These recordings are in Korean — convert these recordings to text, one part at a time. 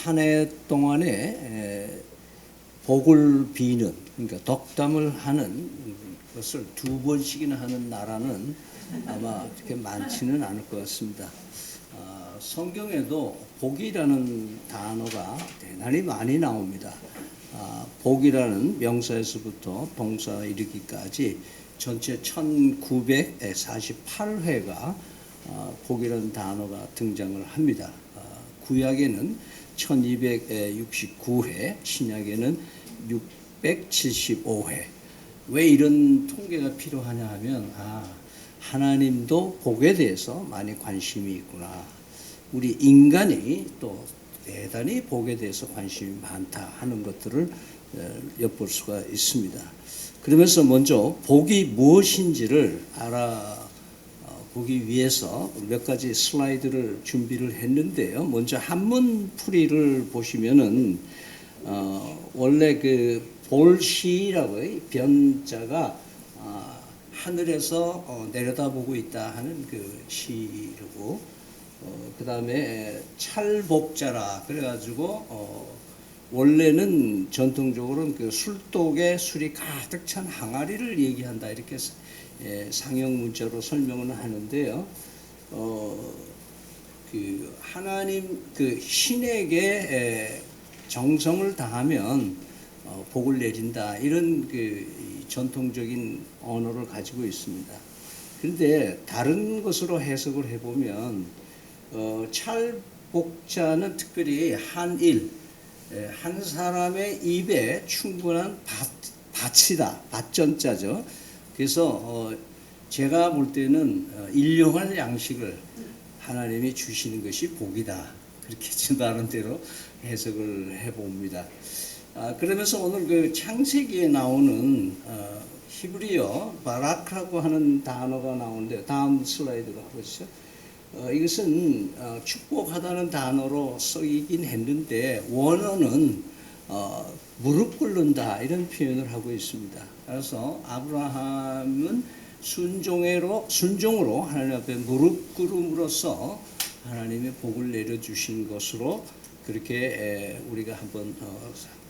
한 해 동안에 복을 비는, 그러니까 덕담을 하는 것을 두 번씩이나 하는 나라는 아마 그렇게 많지는 않을 것 같습니다. 성경에도 복이라는 단어가 대단히 많이 나옵니다. 복이라는 명사에서부터 동사 이르기까지 전체 1948회가 복이라는 단어가 등장을 합니다. 구약에는 1269회, 신약에는 675회. 왜 이런 통계가 필요하냐 하면 하나님도 복에 대해서 많이 관심이 있구나. 우리 인간이 또 대단히 복에 대해서 관심이 많다 하는 것들을 엿볼 수가 있습니다. 그러면서 먼저 복이 무엇인지를 알아보기 위해서 몇 가지 슬라이드를 준비를 했는데요. 먼저 한문풀이를 보시면은 원래 그 볼시라고 변자가 하늘에서 내려다보고 있다 하는 그 시고, 그 다음에 찰복자라 그래가지고 원래는 전통적으로는 그 술독에 술이 가득 찬 항아리를 얘기한다 이렇게 상형 문자로 설명을 하는데요. 그 하나님 그 신에게 정성을 다하면 복을 내린다 이런 그 전통적인 언어를 가지고 있습니다. 그런데 다른 것으로 해석을 해보면 찰복자는 특별히 한 사람의 입에 충분한 밭이다. 밭전자죠. 그래서 제가 볼 때는 일용할 양식을 하나님이 주시는 것이 복이다. 그렇게 제 나름대로 해석을 해봅니다. 그러면서 오늘 그 창세기에 나오는 히브리어 바라크라고 하는 단어가 나오는데, 다음 슬라이드로 보시죠. 이것은 축복하다는 단어로 쓰이긴 했는데 원어는 무릎 꿇는다 이런 표현을 하고 있습니다. 그래서 아브라함은 순종으로 하나님 앞에 무릎 꿇음으로써 하나님의 복을 내려주신 것으로 그렇게 우리가 한번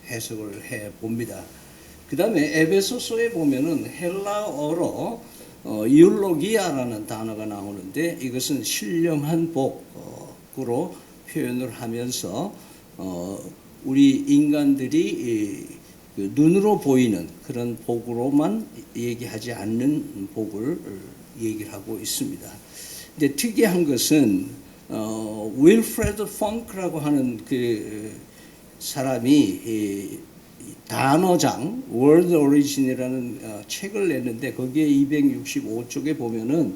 해석을 해봅니다. 그 다음에 에베소서에 보면은 헬라어로 이울로기아라는 단어가 나오는데, 이것은 신령한 복으로 표현을 하면서 우리 인간들이 그 눈으로 보이는 그런 복으로만 얘기하지 않는 복을 얘기를 하고 있습니다. 근데 특이한 것은 윌프레드 펑크라고 하는 그 사람이 단어장 월드 오리진이라는 책을 냈는데, 거기에 265쪽에 보면은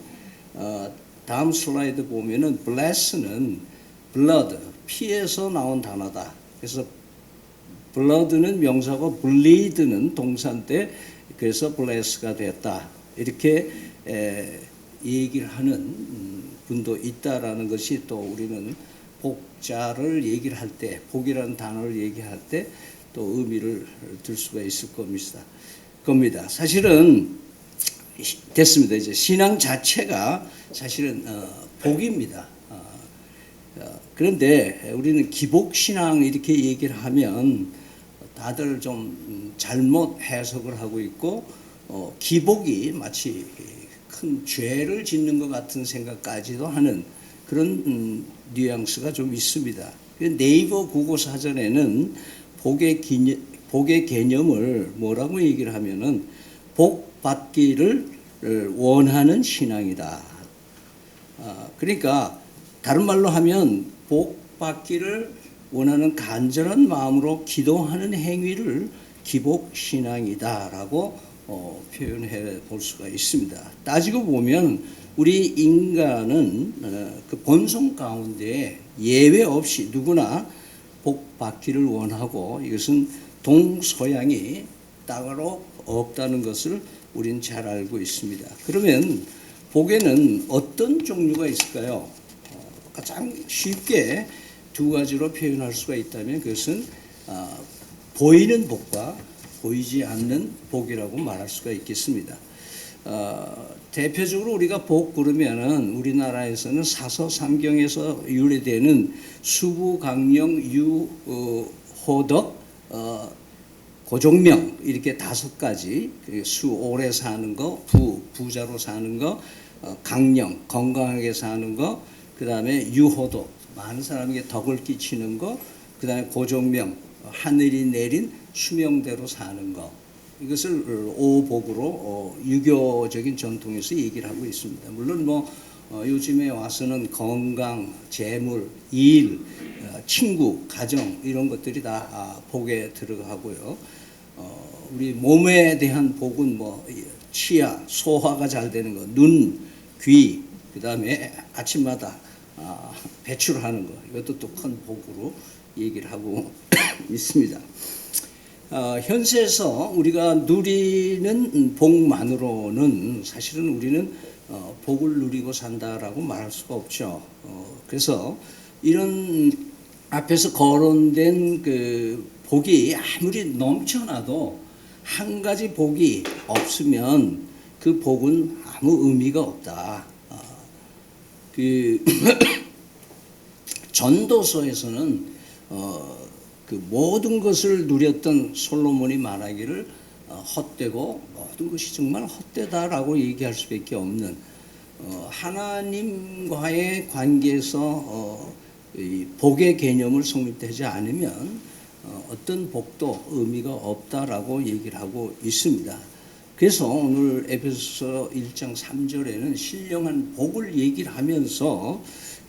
다음 슬라이드 보면은 bless는 blood 피에서 나온 단어다. 그래서 blood는 명사고 bleed는 동사인데, 그래서 bless가 됐다 이렇게 얘기를 하는 분도 있다라는 것이, 또 우리는 복자를 얘기를 할 때, 복이라는 단어를 얘기할 때 또 의미를 들 수가 있을 겁니다. 사실은 됐습니다. 이제 신앙 자체가 사실은 복입니다. 그런데 우리는 기복신앙 이렇게 얘기를 하면 다들 좀 잘못 해석을 하고 있고, 기복이 마치 큰 죄를 짓는 것 같은 생각까지도 하는 그런 뉘앙스가 좀 있습니다. 네이버 국어 사전에는 복의 개념을 뭐라고 얘기를 하면은 복 받기를 원하는 신앙이다. 그러니까 다른 말로 하면 복 받기를 원하는 간절한 마음으로 기도하는 행위를 기복신앙이다라고 표현해 볼 수가 있습니다. 따지고 보면 우리 인간은 그 본성 가운데 예외 없이 누구나 복 받기를 원하고, 이것은 동서양이 따로 없다는 것을 우린 잘 알고 있습니다. 그러면 복에는 어떤 종류가 있을까요? 가장 쉽게 두 가지로 표현할 수가 있다면 그것은 보이는 복과 보이지 않는 복이라고 말할 수가 있겠습니다. 대표적으로 우리가 복 그러면은 우리나라에서는 사서삼경에서 유래되는 수부강령 유호덕 고종명 이렇게 5가지 수 오래 사는 거, 부자로 사는 거, 강령 건강하게 사는 거, 그 다음에 유호도 많은 사람에게 덕을 끼치는 거, 그 다음에 고종명 하늘이 내린 수명대로 사는 거, 이것을 오복으로 유교적인 전통에서 얘기를 하고 있습니다. 물론 요즘에 와서는 건강, 재물, 일, 친구, 가정 이런 것들이 다 복에 들어가고요. 우리 몸에 대한 복은 치아, 소화가 잘 되는 거, 눈, 귀, 그 다음에 아침마다 배출하는 거, 이것도 또 큰 복으로 얘기를 하고 있습니다. 현세에서 우리가 누리는 복만으로는 사실은 우리는 복을 누리고 산다라고 말할 수가 없죠. 그래서 이런 앞에서 거론된 그 복이 아무리 넘쳐나도 한 가지 복이 없으면 그 복은 아무 의미가 없다. 그 전도서에서는 그 모든 것을 누렸던 솔로몬이 말하기를 헛되고 모든 것이 정말 헛되다라고 얘기할 수밖에 없는 하나님과의 관계에서 이 복의 개념을 성립되지 않으면 어떤 복도 의미가 없다라고 얘기를 하고 있습니다. 그래서 오늘 에베소서 1장 3절에는 신령한 복을 얘기를 하면서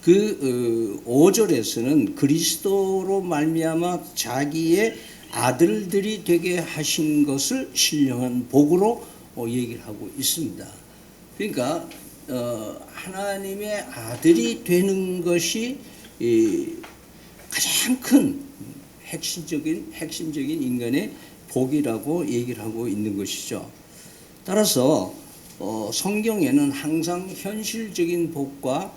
그 5절에서는 그리스도로 말미암아 자기의 아들들이 되게 하신 것을 신령한 복으로 얘기를 하고 있습니다. 그러니까 하나님의 아들이 되는 것이 가장 큰 핵심적인 인간의 복이라고 얘기를 하고 있는 것이죠. 따라서 성경에는 항상 현실적인 복과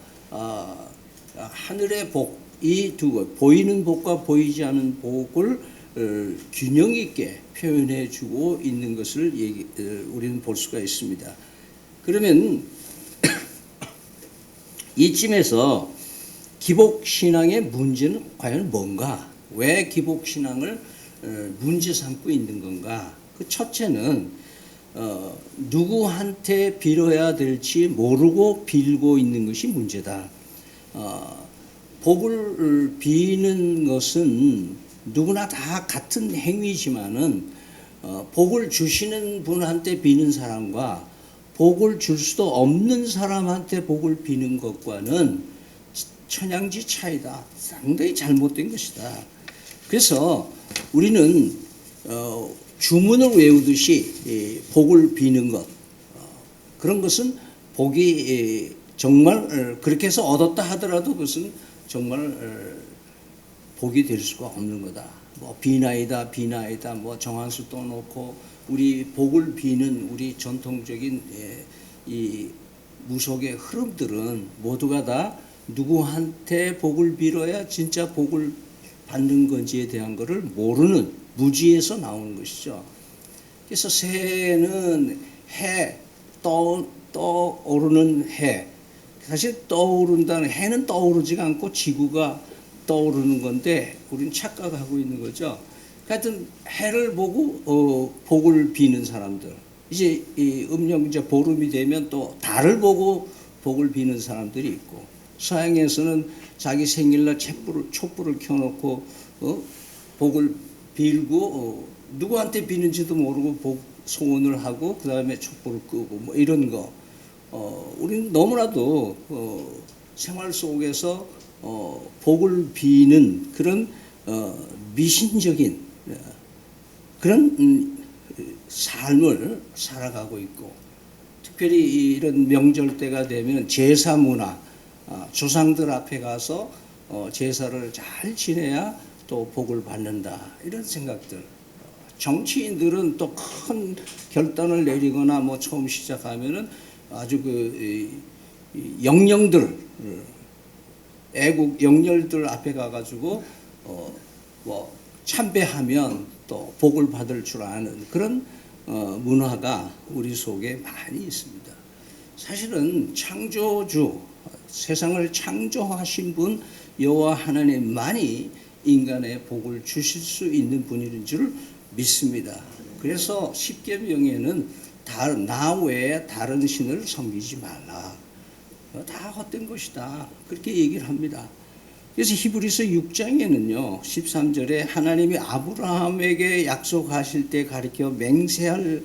하늘의 복, 이 두 것, 보이는 복과 보이지 않는 복을 균형 있게 표현해 주고 있는 것을 우리는 볼 수가 있습니다. 그러면 이쯤에서 기복신앙의 문제는 과연 뭔가? 왜 기복신앙을 문제 삼고 있는 건가? 그 첫째는 누구한테 빌어야 될지 모르고 빌고 있는 것이 문제다. 복을 비는 것은 누구나 다 같은 행위지만은 복을 주시는 분한테 비는 사람과 복을 줄 수도 없는 사람한테 복을 비는 것과는 천양지 차이다. 상당히 잘못된 것이다. 그래서 우리는 주문을 외우듯이 복을 비는 것, 그런 것은 복이 정말 그렇게 해서 얻었다 하더라도 그것은 정말 복이 될 수가 없는 거다. 비나이다 정한수 떠놓고 우리 복을 비는 우리 전통적인 이 무속의 흐름들은 모두가 다 누구한테 복을 빌어야 진짜 복을 받는 건지에 대한 것을 모르는 무지에서 나오는 것이죠. 그래서 새해는 떠오르는 해. 사실 떠오른다는 해는 떠오르지가 않고 지구가 떠오르는 건데 우리는 착각하고 있는 거죠. 하여튼 해를 보고 복을 비는 사람들. 이제 이 음력 이제 보름이 되면 또 달을 보고 복을 비는 사람들이 있고, 서양에서는 자기 생일날 촛불을 켜놓고 복을 빌고 누구한테 비는지도 모르고 소원을 하고 그 다음에 촛불을 끄고 이런 거. 우리는 너무나도 생활 속에서 복을 비는 그런 미신적인 그런 삶을 살아가고 있고, 특별히 이런 명절 때가 되면 제사 문화, 조상들 앞에 가서 제사를 잘 지내야 또 복을 받는다, 이런 생각들. 정치인들은 또 큰 결단을 내리거나 처음 시작하면은 아주 영령들, 애국 영령들 앞에 가가지고 참배하면 또 복을 받을 줄 아는 그런 문화가 우리 속에 많이 있습니다. 사실은 창조주, 세상을 창조하신 분 여호와 하나님만이 인간의 복을 주실 수 있는 분인 줄 믿습니다. 그래서 십계명에는 나 외에 다른 신을 섬기지 말라. 다 헛된 것이다. 그렇게 얘기를 합니다. 그래서 히브리서 6장에는요 13절에 하나님이 아브라함에게 약속하실 때 가리켜 맹세할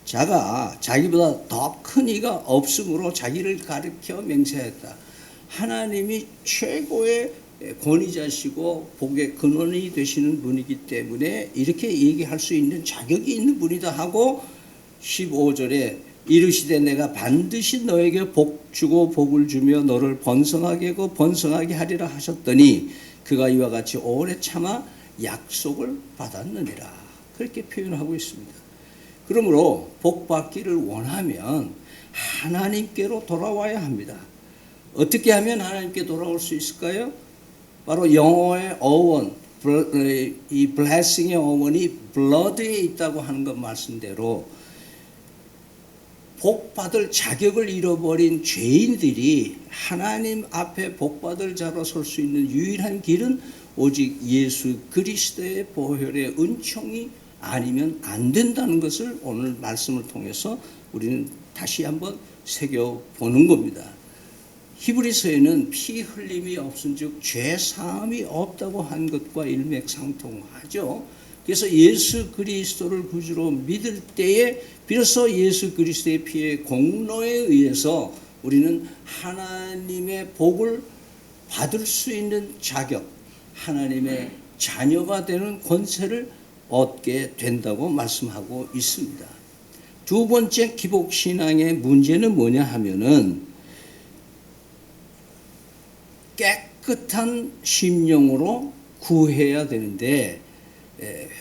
자가 자기보다 더 큰 이가 없으므로 자기를 가리켜 맹세했다. 하나님이 최고의 권위자시고 복의 근원이 되시는 분이기 때문에 이렇게 얘기할 수 있는 자격이 있는 분이다 하고 15절에 이르시되 내가 반드시 너에게 복 주고 복을 주며 너를 번성하게 하고 번성하게 하리라 하셨더니 그가 이와 같이 오래 참아 약속을 받았느니라. 그렇게 표현하고 있습니다. 그러므로 복 받기를 원하면 하나님께로 돌아와야 합니다. 어떻게 하면 하나님께 돌아올 수 있을까요? 바로 영어의 어원, 이 blessing의 어원이 blood에 있다고 하는 것 말씀대로 복받을 자격을 잃어버린 죄인들이 하나님 앞에 복받을 자로 설 수 있는 유일한 길은 오직 예수 그리스도의 보혈의 은총이 아니면 안 된다는 것을 오늘 말씀을 통해서 우리는 다시 한번 새겨보는 겁니다. 히브리서에는 피 흘림이 없은즉 죄 사함이 없다고 한 것과 일맥상통하죠. 그래서 예수 그리스도를 구주로 믿을 때에 비로소 예수 그리스도의 피의 공로에 의해서 우리는 하나님의 복을 받을 수 있는 자격, 하나님의 자녀가 되는 권세를 얻게 된다고 말씀하고 있습니다. 두 번째 기복신앙의 문제는 뭐냐 하면은 깨끗한 심령으로 구해야 되는데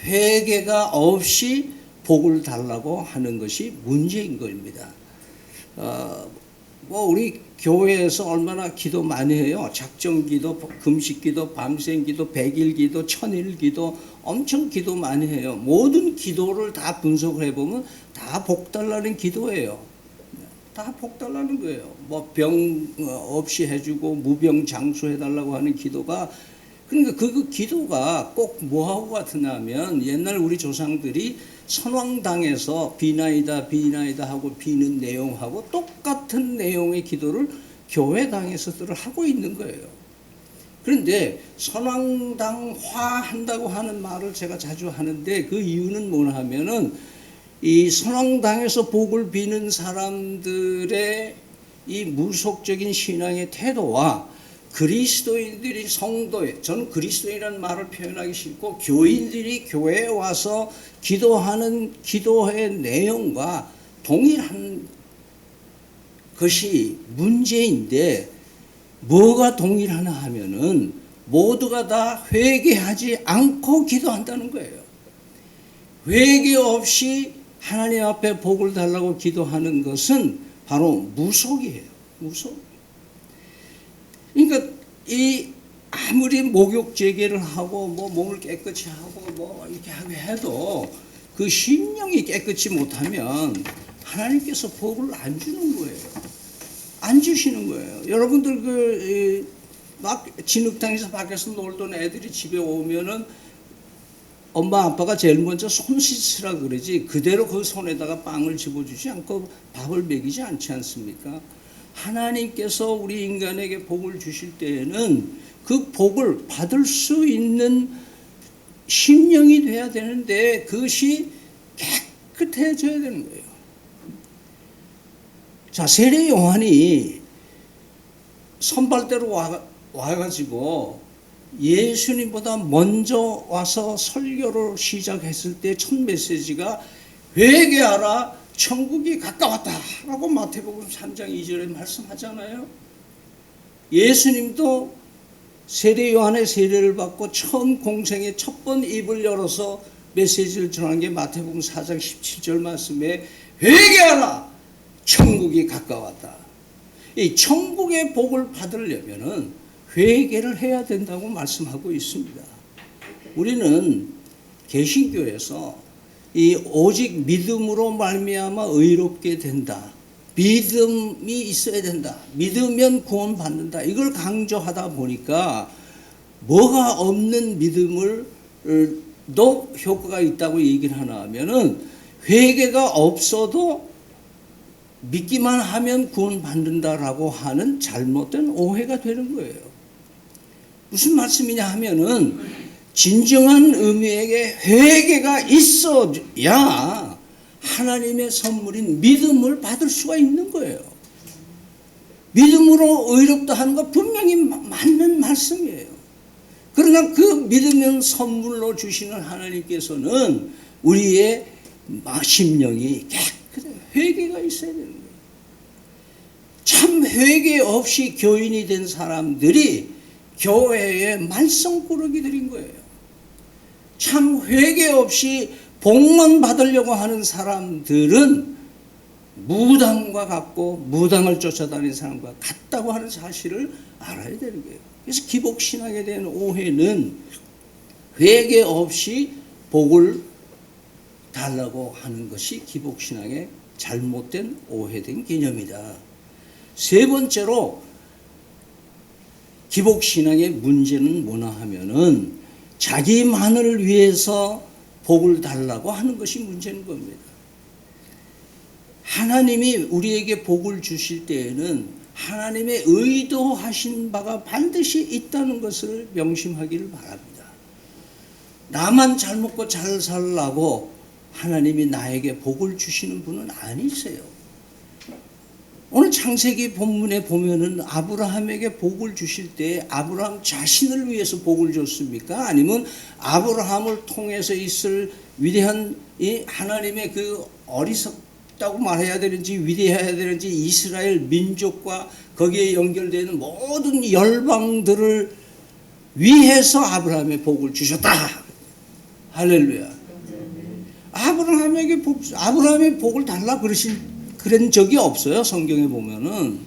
회개가 없이 복을 달라고 하는 것이 문제인 겁니다. 우리 교회에서 얼마나 기도 많이 해요. 작정기도, 금식기도, 밤샘기도, 100일기도, 1000일기도 엄청 기도 많이 해요. 모든 기도를 다 분석을 해보면 다 복 달라는 기도예요. 다 복 달라는 거예요. 병 없이 해주고 무병장수 해달라고 하는 기도가, 그러니까 그 기도가 꼭 뭐하고 같으냐면 옛날 우리 조상들이 선왕당에서 비나이다 비나이다 하고 비는 내용하고 똑같은 내용의 기도를 교회당에서들 하고 있는 거예요. 그런데 선왕당화 한다고 하는 말을 제가 자주 하는데 그 이유는 뭐냐 하면은 이 선왕당에서 복을 비는 사람들의 이 무속적인 신앙의 태도와 그리스도인들이 성도에, 저는 그리스도인이라는 말을 표현하기 싫고 교인들이 교회에 와서 기도하는 기도의 내용과 동일한 것이 문제인데 뭐가 동일하나 하면은 모두가 다 회개하지 않고 기도한다는 거예요. 회개 없이 하나님 앞에 복을 달라고 기도하는 것은 바로 무속이에요. 무속. 그러니까 이 아무리 목욕 재개를 하고 몸을 깨끗이 하고 이렇게 해도 그 심령이 깨끗이 못하면 하나님께서 복을 안 주는 거예요. 안 주시는 거예요. 여러분들 막 진흙탕에서 밖에서 놀던 애들이 집에 오면은 엄마 아빠가 제일 먼저 손 씻으라 그러지 그대로 그 손에다가 빵을 집어주지 않고 밥을 먹이지 않지 않습니까? 하나님께서 우리 인간에게 복을 주실 때에는 그 복을 받을 수 있는 심령이 돼야 되는데 그것이 깨끗해져야 되는 거예요. 자, 세례 요한이 선발대로 와가지고 예수님보다 먼저 와서 설교를 시작했을 때 첫 메시지가 회개하라 천국이 가까웠다 라고 마태복음 3장 2절에 말씀하잖아요. 예수님도 세례 요한의 세례를 받고 처음 공생의 첫 번 입을 열어서 메시지를 전한 게 마태복음 4장 17절 말씀에 회개하라 천국이 가까웠다. 이 천국의 복을 받으려면은 회개를 해야 된다고 말씀하고 있습니다. 우리는 개신교에서 이 오직 믿음으로 말미암아 의롭게 된다. 믿음이 있어야 된다. 믿으면 구원받는다. 이걸 강조하다 보니까 뭐가 없는 믿음을 도 효과가 있다고 얘기를 하나 하면은 회개가 없어도 믿기만 하면 구원받는다라고 하는 잘못된 오해가 되는 거예요. 무슨 말씀이냐 하면은 진정한 의미에게 회개가 있어야 하나님의 선물인 믿음을 받을 수가 있는 거예요. 믿음으로 의롭다 하는 거 분명히 맞는 말씀이에요. 그러나 그 믿으면 선물로 주시는 하나님께서는 우리의 심령이 깨끗해 회개가 있어야 되는 거예요. 참 회개 없이 교인이 된 사람들이 교회의 말썽꾸러기들인 거예요. 참 회개 없이 복만 받으려고 하는 사람들은 무당과 같고 무당을 쫓아다니는 사람과 같다고 하는 사실을 알아야 되는 거예요. 그래서 기복신앙에 대한 오해는 회개 없이 복을 달라고 하는 것이 기복신앙의 잘못된 오해된 개념이다. 세 번째로 기복신앙의 문제는 뭐나 하면은 자기만을 위해서 복을 달라고 하는 것이 문제인 겁니다. 하나님이 우리에게 복을 주실 때에는 하나님의 의도하신 바가 반드시 있다는 것을 명심하기를 바랍니다. 나만 잘 먹고 잘 살라고 하나님이 나에게 복을 주시는 분은 아니세요. 오늘 창세기 본문에 보면은 아브라함에게 복을 주실 때 아브라함 자신을 위해서 복을 줬습니까? 아니면 아브라함을 통해서 있을 위대한 이 하나님의 그 어리석다고 말해야 되는지 위대해야 되는지 이스라엘 민족과 거기에 연결되는 모든 열방들을 위해서 아브라함의 복을 주셨다. 할렐루야. 아브라함의 복을 달라 그런 적이 없어요. 성경에 보면은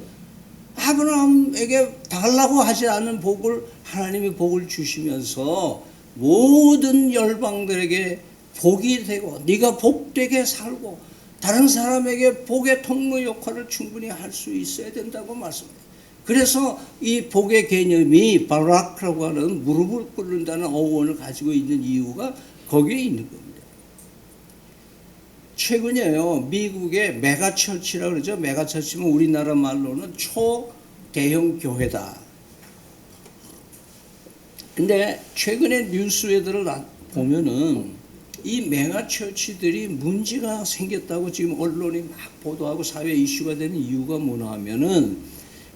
아브라함에게 달라고 하지 않은 복을 하나님이 복을 주시면서 모든 열방들에게 복이 되고 네가 복되게 살고 다른 사람에게 복의 통로 역할을 충분히 할 수 있어야 된다고 말씀합니다. 그래서 이 복의 개념이 바라크라고 하는 무릎을 꿇는다는 어원을 가지고 있는 이유가 거기에 있는 겁니다. 최근에요, 미국의 메가처치라고 그러죠. 메가처치면 우리나라 말로는 초대형 교회다. 근데 최근에 뉴스에들을 보면은 이 메가처치들이 문제가 생겼다고 지금 언론이 막 보도하고 사회 이슈가 되는 이유가 뭐냐 하면은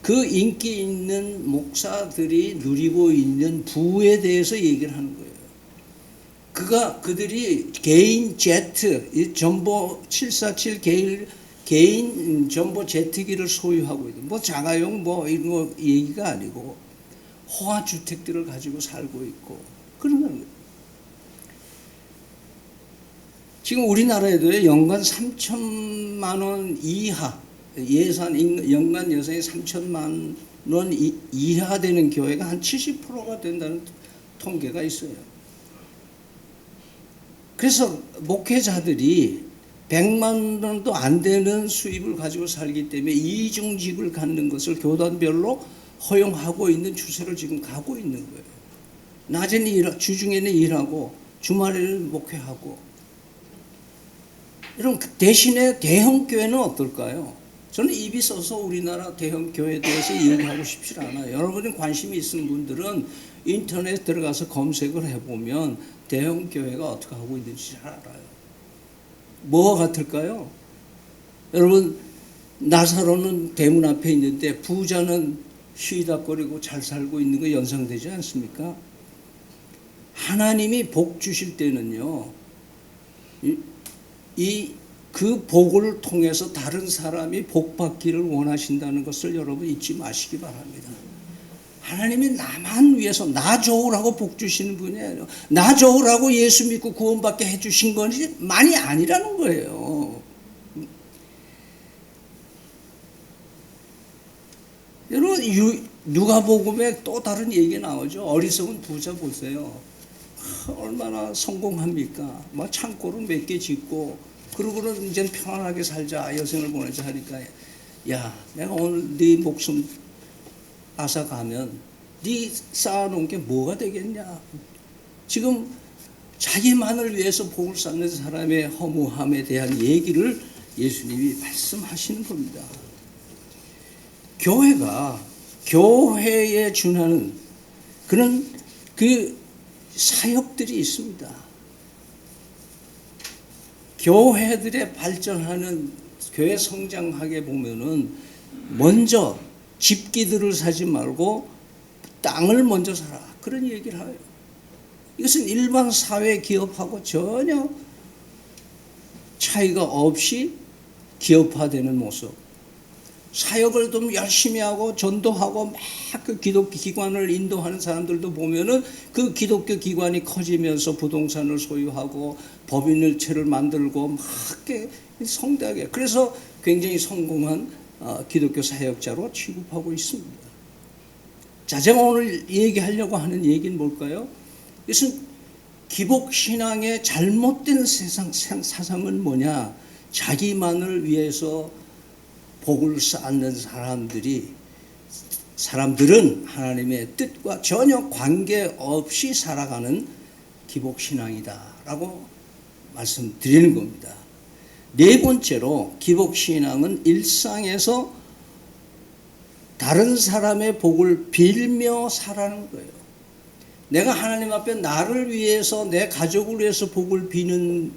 그 인기 있는 목사들이 누리고 있는 부에 대해서 얘기를 하는 거예요. 그들이 개인 제트, 전보 747 개인 전보 제트기를 소유하고 있는, 뭐 자가용 뭐 이런 거 얘기가 아니고 호화 주택들을 가지고 살고 있고 그런 거예요. 지금 우리나라에도 연간 3천만 원 이하 연간 예산이 3천만 원 이하 되는 교회가 한 70%가 된다는 통계가 있어요. 그래서 목회자들이 100만 원도 안 되는 수입을 가지고 살기 때문에 이중직을 갖는 것을 교단별로 허용하고 있는 추세로 지금 가고 있는 거예요. 낮에는 주중에는 일하고 주말에는 목회하고. 여러분, 대신에 대형교회는 어떨까요? 저는 입이 써서 우리나라 대형교회에 대해서 얘기하고 싶지 않아요. 여러분이 관심이 있는 분들은 인터넷 들어가서 검색을 해보면 대형교회가 어떻게 하고 있는지 잘 알아요. 뭐와 같을까요? 여러분, 나사로는 대문 앞에 있는데 부자는 쉬다거리고 잘 살고 있는 거 연상되지 않습니까? 하나님이 복 주실 때는요, 그 복을 통해서 다른 사람이 복 받기를 원하신다는 것을 여러분 잊지 마시기 바랍니다. 하나님이 나만 위해서 나 좋으라고 복 주시는 분이 아니에요. 나 좋으라고 예수 믿고 구원받게 해주신 것이 많이 아니라는 거예요. 여러분, 누가복음에 또 다른 얘기가 나오죠. 어리석은 부자 보세요. 얼마나 성공합니까? 막 창고를 몇 개 짓고 그러고는 이제 편안하게 살자, 여생을 보내자 하니까, 야, 내가 오늘 네 목숨 앗아가면 네 쌓아놓은 게 뭐가 되겠냐? 지금 자기만을 위해서 복을 쌓는 사람의 허무함에 대한 얘기를 예수님이 말씀하시는 겁니다. 교회가 교회에 준하는 그런 그 사역들이 있습니다. 교회들의 발전하는, 교회 성장하게 보면은 먼저 집기들을 사지 말고 땅을 먼저 사라, 그런 얘기를 해요. 이것은 일반 사회 기업하고 전혀 차이가 없이 기업화되는 모습. 사역을 좀 열심히 하고 전도하고 막 그 기독교 기관을 인도하는 사람들도 보면은 그 기독교 기관이 커지면서 부동산을 소유하고 법인을체를 만들고 막 성대하게, 그래서 굉장히 성공한 기독교 사역자로 취급하고 있습니다. 자, 제가 오늘 얘기하려고 하는 얘기는 뭘까요? 이것은 기복신앙의 잘못된 사상은 뭐냐? 자기만을 위해서 복을 쌓는 사람들은 하나님의 뜻과 전혀 관계없이 살아가는 기복신앙이다라고 말씀드리는 겁니다. 네 번째로, 기복신앙은 일상에서 다른 사람의 복을 빌며 살아가는 거예요. 내가 하나님 앞에 나를 위해서, 내 가족을 위해서 복을 비는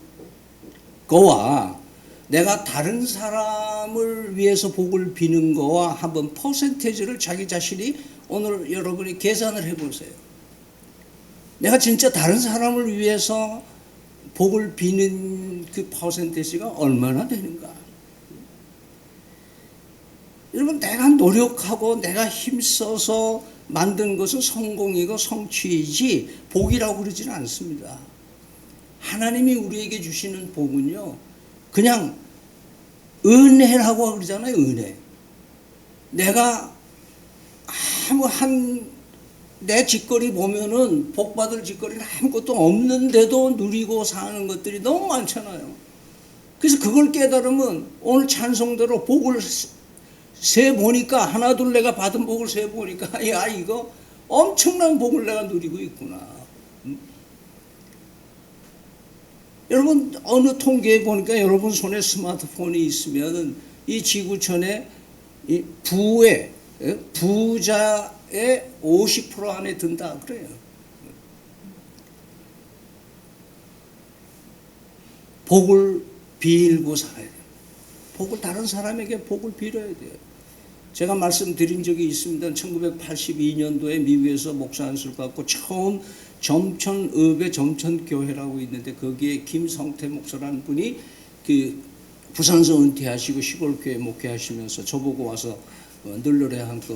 거와 내가 다른 사람을 위해서 복을 비는 거와 한번 퍼센테이지를 자기 자신이 오늘 여러분이 계산을 해보세요. 내가 진짜 다른 사람을 위해서 복을 비는 그 퍼센테이지가 얼마나 되는가? 여러분, 내가 노력하고 내가 힘써서 만든 것은 성공이고 성취이지 복이라고 그러지는 않습니다. 하나님이 우리에게 주시는 복은요, 그냥 은혜라고 그러잖아요. 은혜. 내가 내 짓거리 보면은 복받을 짓거리는 아무것도 없는데도 누리고 사는 것들이 너무 많잖아요. 그래서 그걸 깨달으면 오늘 찬송대로 복을 세보니까, 하나 둘 내가 받은 복을 세보니까, 야, 이거 엄청난 복을 내가 누리고 있구나. 여러분, 어느 통계에 보니까 여러분 손에 스마트폰이 있으면 이 지구촌에 이 부자의 50% 안에 든다 그래요. 복을 빌고 살아야 돼요. 복을, 다른 사람에게 복을 빌어야 돼요. 제가 말씀드린 적이 있습니다. 1982년도에 미국에서 목사 안수를 받고 처음 점천읍의 점천교회라고 있는데, 거기에 김성태 목사라는 분이 그 부산서 은퇴하시고 시골교회 목회하시면서 저보고 와서 늘러래 한거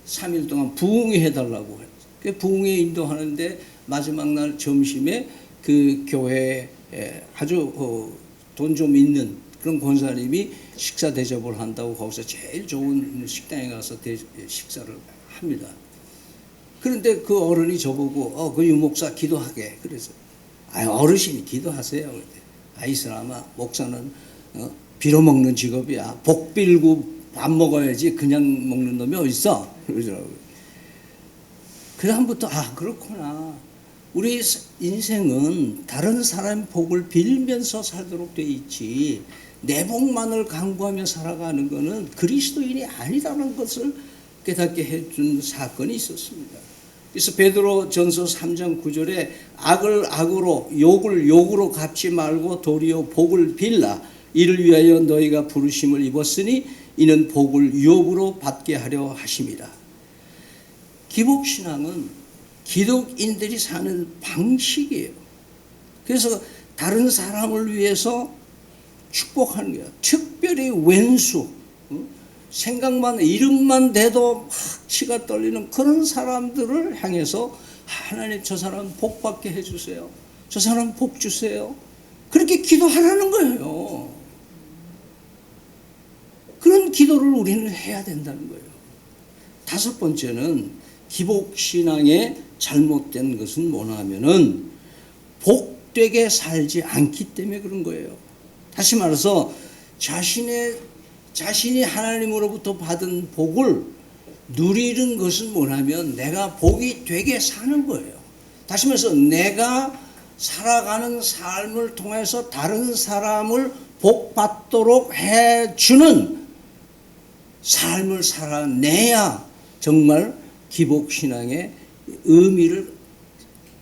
3일 동안 부흥회 해달라고 해요. 그 부흥회 인도하는데 마지막 날 점심에 그 교회에 아주 돈 좀 있는 그런 권사님이 식사 대접을 한다고 거기서 제일 좋은 식당에 가서 식사를 합니다. 그런데 그 어른이 저보고 그 유목사 기도하게, 그래서 어르신이 기도하세요. 이 사람아, 목사는 빌어먹는 직업이야. 복 빌고 밥 먹어야지 그냥 먹는 놈이 어딨어? 그러더라고요. 그 다음부터 그렇구나. 우리 인생은 다른 사람의 복을 빌면서 살도록 돼 있지, 내 복만을 강구하며 살아가는 것은 그리스도인이 아니라는 것을 깨닫게 해준 사건이 있었습니다. 그래서 베드로 전서 3장 9절에 악을 악으로 욕을 욕으로 갚지 말고 도리어 복을 빌라. 이를 위하여 너희가 부르심을 입었으니 이는 복을 유업으로 받게 하려 하심이라. 기복신앙은 기독인들이 사는 방식이에요. 그래서 다른 사람을 위해서 축복하는 거예요. 특별히 왼수, 생각만, 이름만 대도 막 치가 떨리는 그런 사람들을 향해서 하나님, 저 사람 복 받게 해주세요. 저 사람 복 주세요. 그렇게 기도하라는 거예요. 그런 기도를 우리는 해야 된다는 거예요. 다섯 번째는 기복신앙의 잘못된 것은 뭐냐면은 복되게 살지 않기 때문에 그런 거예요. 다시 말해서 자신이 하나님으로부터 받은 복을 누리는 것은 뭐냐면 내가 복이 되게 사는 거예요. 다시 말해서 내가 살아가는 삶을 통해서 다른 사람을 복받도록 해주는 삶을 살아내야 정말 기복신앙의 의미를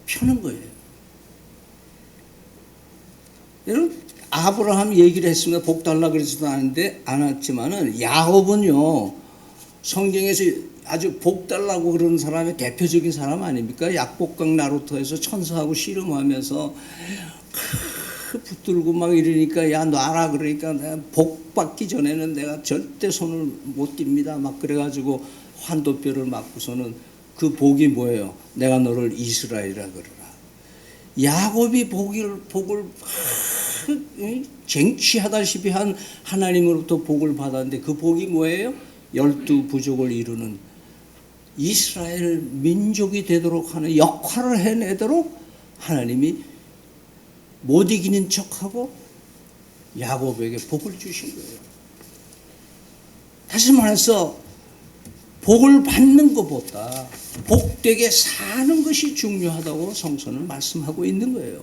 펴는 거예요. 여러분, 아브라함 얘기를 했습니다. 복 달라 그러지도 않았지만은 야곱은요, 성경에서 아주 복 달라고 그러는 사람의 대표적인 사람 아닙니까? 약복강 나루터에서 천사하고 씨름하면서 붙들고 막 이러니까 야 놔라 그러니까 내가 복 받기 전에는 내가 절대 손을 못 띱니다. 막 그래가지고 환도뼈를 맞고서는 그 복이 뭐예요? 내가 너를 이스라엘이라 그러라. 야곱이 복을 쟁취하다시피 한 하나님으로부터 복을 받았는데 그 복이 뭐예요? 12부족을 이루는 이스라엘 민족이 되도록 하는 역할을 해내도록 하나님이 못 이기는 척하고 야곱에게 복을 주신 거예요. 다시 말해서 복을 받는 것보다 복되게 사는 것이 중요하다고 성서는 말씀하고 있는 거예요.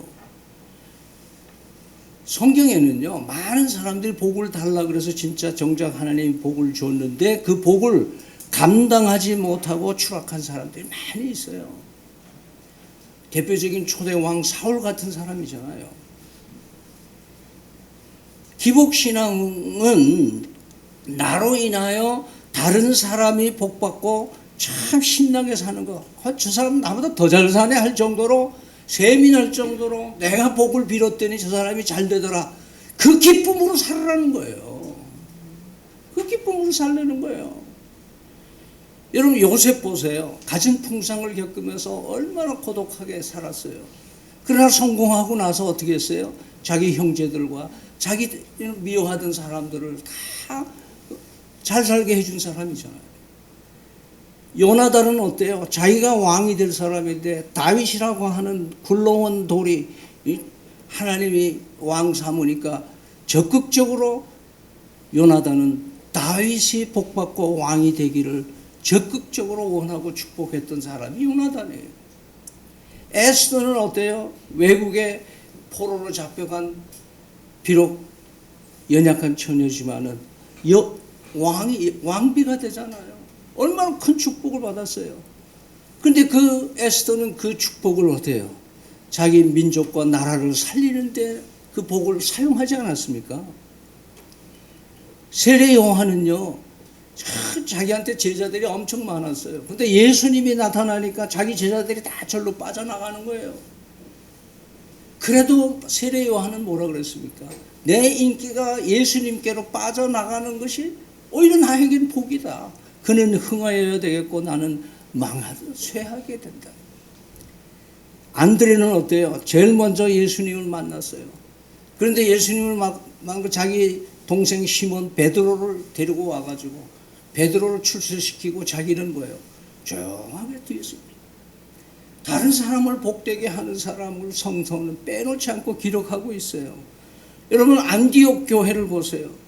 성경에는요, 많은 사람들이 복을 달라 그래서 진짜 정작 하나님이 복을 줬는데 그 복을 감당하지 못하고 추락한 사람들이 많이 있어요. 대표적인 초대 왕 사울 같은 사람이잖아요. 기복신앙은 나로 인하여 다른 사람이 복받고 참 신나게 사는 거. 저 사람 나보다 더 잘 사네 할 정도로 세민할 정도로 내가 복을 빌었더니 저 사람이 잘 되더라. 그 기쁨으로 살으라는 거예요. 그 기쁨으로 살려는 거예요. 여러분 요셉 보세요. 가진 풍상을 겪으면서 얼마나 고독하게 살았어요. 그러나 성공하고 나서 어떻게 했어요? 자기 형제들과 자기 미워하던 사람들을 다 잘 살게 해준 사람이잖아요. 요나단은 어때요? 자기가 왕이 될 사람인데 다윗이라고 하는 굴러온 돌이 하나님이 왕 삼으니까 적극적으로 요나단은 다윗이 복받고 왕이 되기를 적극적으로 원하고 축복했던 사람이 요나단이에요. 에스더는 어때요? 외국에 포로로 잡혀간 비록 연약한 처녀지만은 왕비가 되잖아요. 얼마나 큰 축복을 받았어요. 근데 그 에스더는 그 축복을 어때요? 자기 민족과 나라를 살리는데 그 복을 사용하지 않았습니까? 세례 요한은요, 자기한테 제자들이 엄청 많았어요. 근데 예수님이 나타나니까 자기 제자들이 다 절로 빠져나가는 거예요. 그래도 세례 요한은 뭐라 그랬습니까? 내 인기가 예수님께로 빠져나가는 것이 오히려 나에겐 복이다. 그는 흥하여야 되겠고 나는 쇠하게 된다. 안드레는 어때요? 제일 먼저 예수님을 만났어요. 그런데 예수님을 만나고 자기 동생 시몬 베드로를 데리고 와가지고 베드로를 출세시키고 자기는 뭐예요? 조용하게 뒤에서 다른 사람을 복되게 하는 사람을 성서는 빼놓지 않고 기록하고 있어요. 여러분 안디옥 교회를 보세요.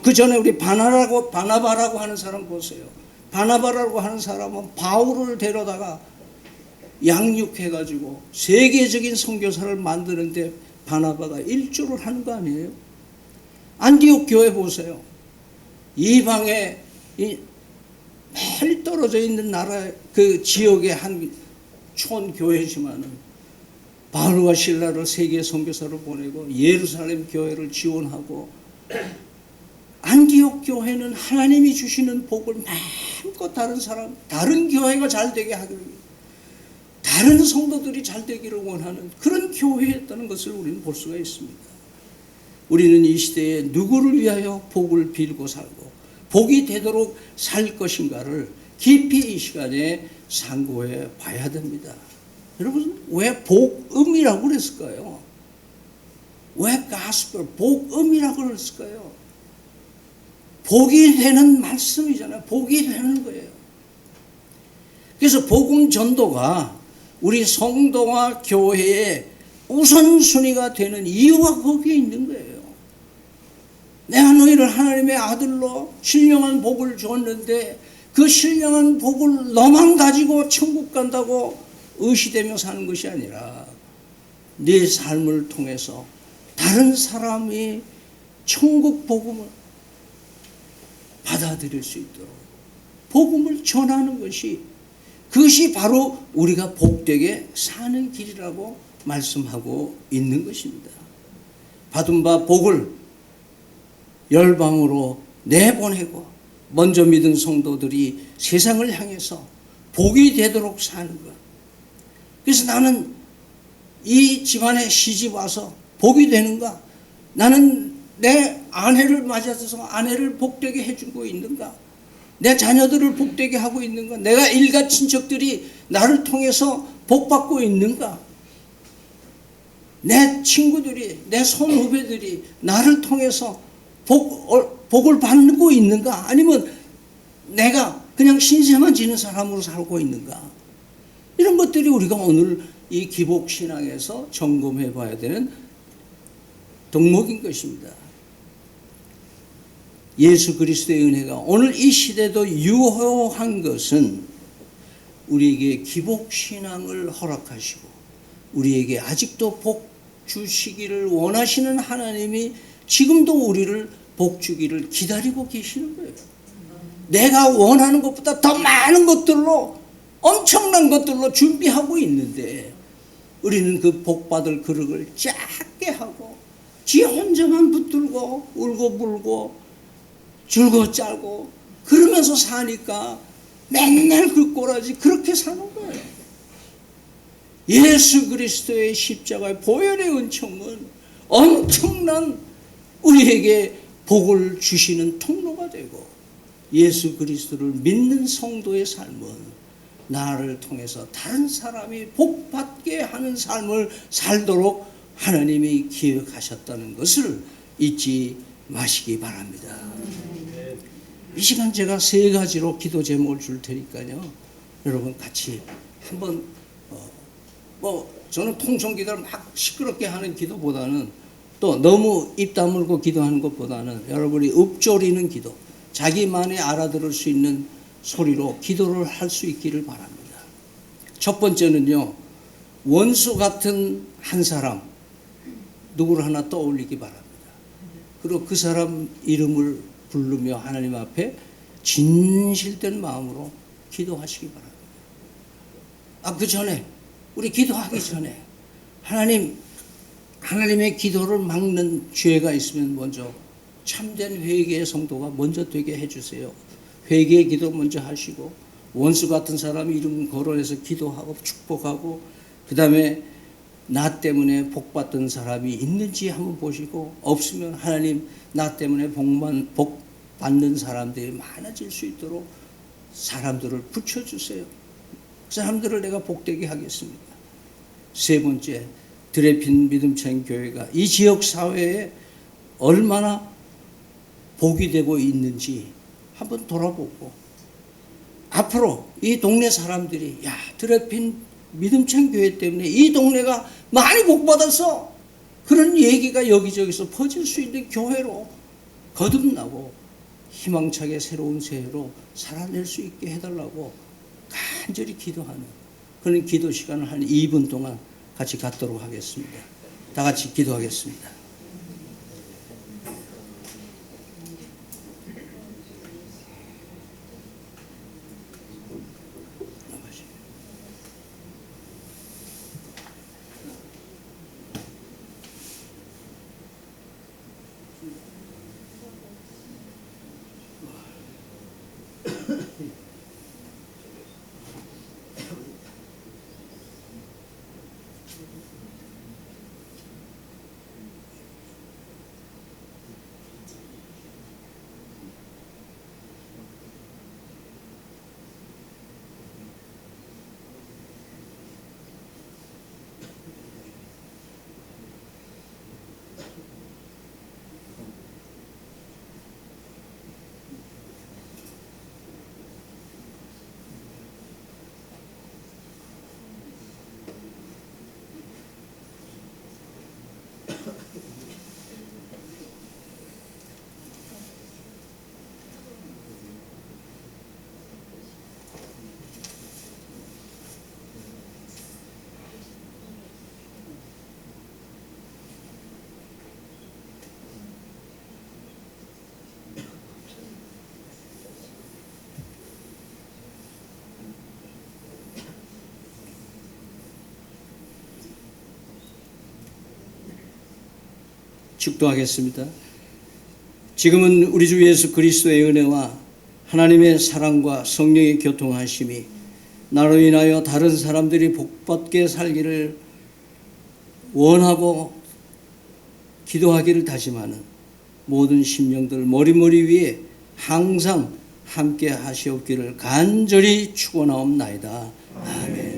그 전에 우리 바나바라고 하는 사람 보세요. 바나바라고 하는 사람은 바울을 데려다가 양육해가지고 세계적인 선교사를 만드는데 바나바가 일조를 하는 거 아니에요? 안디옥 교회 보세요. 이방에 멀리 떨어져 있는 나라 그 지역의 한 촌교회지만은 바울과 실라를 세계 선교사로 보내고 예루살렘 교회를 지원하고 안디옥 교회는 하나님이 주시는 복을 마음껏 다른 교회가 잘 되게 하기를, 다른 성도들이 잘 되기를 원하는 그런 교회였다는 것을 우리는 볼 수가 있습니다. 우리는 이 시대에 누구를 위하여 복을 빌고 살고 복이 되도록 살 것인가를 깊이 이 시간에 상고해 봐야 됩니다. 여러분 왜 복음이라고 그랬을까요? 왜 가스펠 복음이라고 그랬을까요? 복이 되는 말씀이잖아요. 복이 되는 거예요. 그래서 복음 전도가 우리 성도와 교회의 우선순위가 되는 이유가 거기에 있는 거예요. 내가 너희를 하나님의 아들로 신령한 복을 줬는데 그 신령한 복을 너만 가지고 천국 간다고 의시되며 사는 것이 아니라 네 삶을 통해서 다른 사람이 천국 복음을 받아들일 수 있도록 복음을 전하는 것이, 그것이 바로 우리가 복되게 사는 길이라고 말씀하고 있는 것입니다. 받은 바 복을 열방으로 내보내고 먼저 믿은 성도들이 세상을 향해서 복이 되도록 사는 것. 그래서 나는 이 집안에 시집 와서 복이 되는가? 나는 내 아내를 맞아서 아내를 복되게 해주고 있는가? 내 자녀들을 복되게 하고 있는가? 내가 일가 친척들이 나를 통해서 복받고 있는가? 내 친구들이, 내 손후배들이 나를 통해서 복을 받고 있는가? 아니면 내가 그냥 신세만 지는 사람으로 살고 있는가? 이런 것들이 우리가 오늘 이 기복신앙에서 점검해 봐야 되는 덕목인 것입니다. 예수 그리스도의 은혜가 오늘 이 시대도 유효한 것은 우리에게 기복신앙을 허락하시고 우리에게 아직도 복 주시기를 원하시는 하나님이 지금도 우리를 복 주기를 기다리고 계시는 거예요. 내가 원하는 것보다 더 많은 것들로, 엄청난 것들로 준비하고 있는데 우리는 그 복받을 그릇을 작게 하고 지 혼자만 붙들고 울고 불고 줄고 짤고 그러면서 사니까 맨날 그 꼬라지 그렇게 사는 거예요. 예수 그리스도의 십자가의 보혈의 은총은 엄청난 우리에게 복을 주시는 통로가 되고, 예수 그리스도를 믿는 성도의 삶은 나를 통해서 다른 사람이 복받게 하는 삶을 살도록 하나님이 기획하셨다는 것을 잊지 마시기 바랍니다. 이 시간 제가 세 가지로 기도 제목을 줄 테니까요, 여러분 같이 한번 저는 통성 기도를 막 시끄럽게 하는 기도보다는, 또 너무 입 다물고 기도하는 것보다는 여러분이 읊조리는 기도, 자기만이 알아들을 수 있는 소리로 기도를 할 수 있기를 바랍니다. 첫 번째는요, 원수 같은 한 사람 누구를 하나 떠올리기 바랍니다. 그리고 그 사람 이름을 부르며 하나님 앞에 진실된 마음으로 기도하시기 바랍니다. 그 전에, 우리 기도하기 전에 하나님의 기도를 막는 죄가 있으면 먼저 참된 회개의 성도가 먼저 되게 해주세요. 회개의 기도 먼저 하시고, 원수 같은 사람 이름 거론해서 기도하고 축복하고, 그 다음에 나 때문에 복받던 사람이 있는지 한번 보시고, 없으면 하나님 나 때문에 복 받는 사람들이 많아질 수 있도록 사람들을 붙여주세요. 그 사람들을 내가 복되게 하겠습니다. 세 번째, 드레핀 믿음찬 교회가 이 지역 사회에 얼마나 복이 되고 있는지 한번 돌아보고, 앞으로 이 동네 사람들이 드레핀 믿음찬 교회 때문에 이 동네가 많이 복받아서 그런 얘기가 여기저기서 퍼질 수 있는 교회로 거듭나고 희망차게 새로운 새해로 살아낼 수 있게 해달라고 간절히 기도하는 그런 기도 시간을 한 2분 동안 같이 갖도록 하겠습니다. 다 같이 기도하겠습니다. 축도하겠습니다. 지금은 우리 주 예수 그리스도의 은혜와 하나님의 사랑과 성령의 교통하심이 나로 인하여 다른 사람들이 복받게 살기를 원하고 기도하기를 다짐하는 모든 심령들 머리머리 위에 항상 함께 하시옵기를 간절히 축원하옵나이다. 아멘.